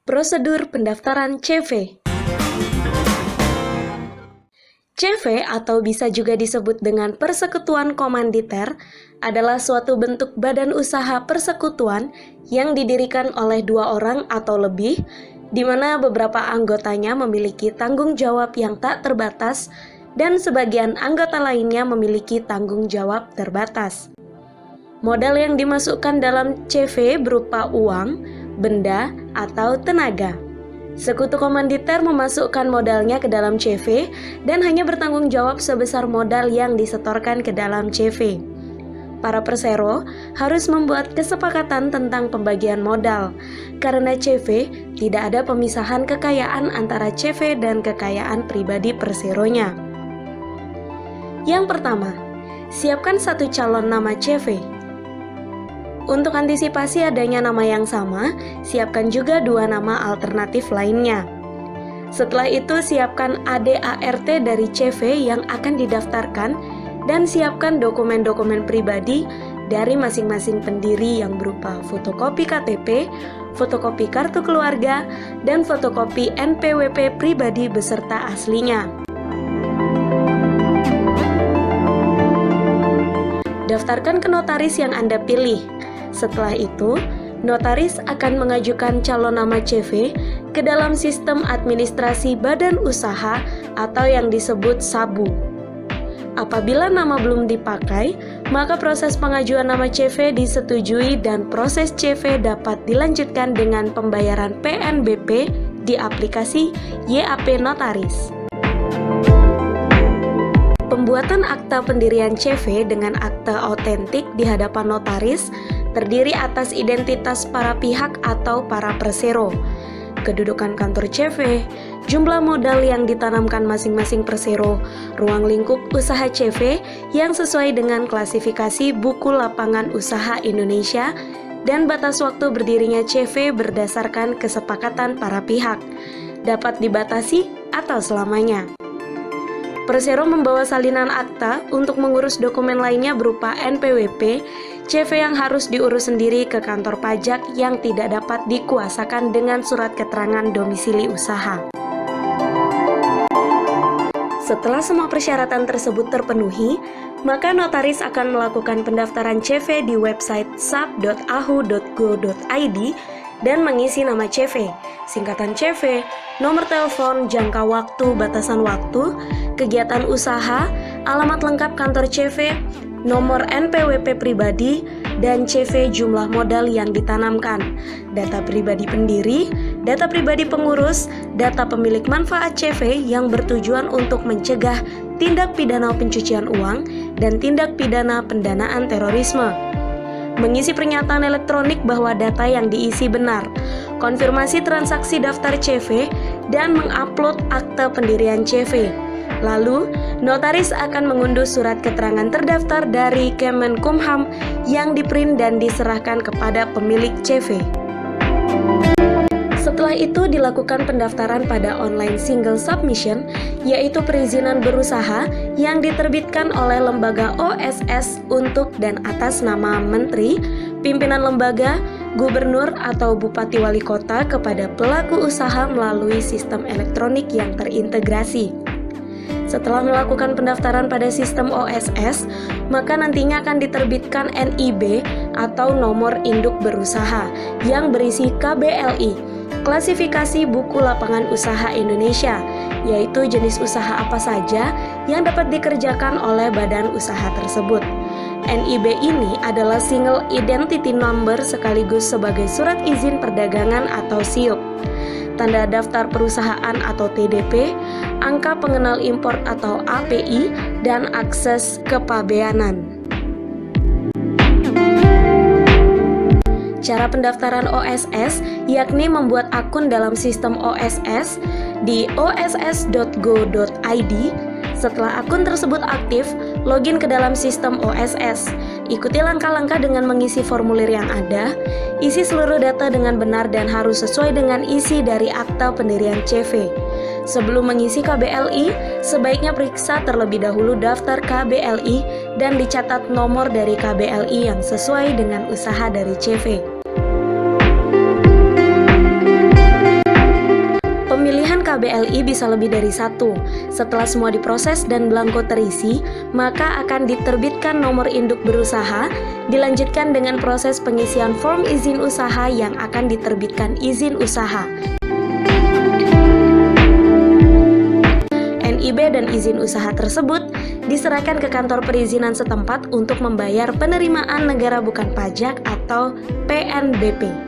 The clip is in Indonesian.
Prosedur pendaftaran CV. CV atau bisa juga disebut dengan persekutuan komanditer adalah suatu bentuk badan usaha persekutuan yang didirikan oleh 2 orang atau lebih, di mana beberapa anggotanya memiliki tanggung jawab yang tak terbatas dan sebagian anggota lainnya memiliki tanggung jawab terbatas. Modal yang dimasukkan dalam CV berupa uang, benda, atau tenaga. Sekutu komanditer memasukkan modalnya ke dalam CV dan hanya bertanggung jawab sebesar modal yang disetorkan ke dalam CV. Para persero harus membuat kesepakatan tentang pembagian modal. Karena CV, tidak ada pemisahan kekayaan antara CV dan kekayaan pribadi perseronya. Yang pertama, siapkan 1 calon nama CV. Untuk antisipasi adanya nama yang sama, siapkan juga 2 nama alternatif lainnya. Setelah itu, siapkan ADART dari CV yang akan didaftarkan dan siapkan dokumen-dokumen pribadi dari masing-masing pendiri yang berupa fotokopi KTP, fotokopi kartu keluarga, dan fotokopi NPWP pribadi beserta aslinya. Daftarkan ke notaris yang Anda pilih. Setelah itu, notaris akan mengajukan calon nama CV ke dalam sistem administrasi badan usaha atau yang disebut SABU. Apabila nama belum dipakai, maka proses pengajuan nama CV disetujui dan proses CV dapat dilanjutkan dengan pembayaran PNBP di aplikasi YAP Notaris. Pembuatan akta pendirian CV dengan akta otentik di hadapan notaris terdiri atas identitas para pihak atau para persero, kedudukan kantor CV, jumlah modal yang ditanamkan masing-masing persero, ruang lingkup usaha CV yang sesuai dengan klasifikasi Buku Lapangan Usaha Indonesia, dan batas waktu berdirinya CV berdasarkan kesepakatan para pihak, dapat dibatasi atau selamanya. Persero membawa salinan akta untuk mengurus dokumen lainnya berupa NPWP, CV yang harus diurus sendiri ke kantor pajak yang tidak dapat dikuasakan dengan surat keterangan domisili usaha. Setelah semua persyaratan tersebut terpenuhi, maka notaris akan melakukan pendaftaran CV di website sap.ahu.go.id dan mengisi nama CV, singkatan CV, nomor telepon, jangka waktu, batasan waktu, kegiatan usaha, alamat lengkap kantor CV, nomor NPWP pribadi, dan CV jumlah modal yang ditanamkan, data pribadi pendiri, data pribadi pengurus, data pemilik manfaat CV yang bertujuan untuk mencegah tindak pidana pencucian uang dan tindak pidana pendanaan terorisme. Mengisi pernyataan elektronik bahwa data yang diisi benar, konfirmasi transaksi daftar CV, dan mengupload akta pendirian CV. Lalu, notaris akan mengunduh surat keterangan terdaftar dari Kemenkumham yang diprint dan diserahkan kepada pemilik CV. Setelah itu dilakukan pendaftaran pada online single submission, yaitu perizinan berusaha yang diterbitkan oleh lembaga OSS untuk dan atas nama menteri, pimpinan lembaga, gubernur atau bupati wali kota kepada pelaku usaha melalui sistem elektronik yang terintegrasi. Setelah melakukan pendaftaran pada sistem OSS, maka nantinya akan diterbitkan NIB atau nomor induk berusaha yang berisi KBLI, klasifikasi Buku Lapangan Usaha Indonesia, yaitu jenis usaha apa saja yang dapat dikerjakan oleh badan usaha tersebut. NIB ini adalah Single Identity Number sekaligus sebagai surat izin perdagangan atau SIUP, tanda daftar perusahaan atau TDP, angka pengenal impor atau API, dan akses kepabeanan. Cara pendaftaran OSS yakni membuat akun dalam sistem OSS di oss.go.id. Setelah akun tersebut aktif, login ke dalam sistem OSS. Ikuti langkah-langkah dengan mengisi formulir yang ada, isi seluruh data dengan benar dan harus sesuai dengan isi dari akta pendirian CV. Sebelum mengisi KBLI, sebaiknya periksa terlebih dahulu daftar KBLI dan dicatat nomor dari KBLI yang sesuai dengan usaha dari CV. KBLI bisa lebih dari satu. Setelah semua diproses dan belangko terisi, maka akan diterbitkan nomor induk berusaha, dilanjutkan dengan proses pengisian form izin usaha yang akan diterbitkan izin usaha. NIB dan izin usaha tersebut diserahkan ke kantor perizinan setempat untuk membayar penerimaan negara bukan pajak atau PNBP.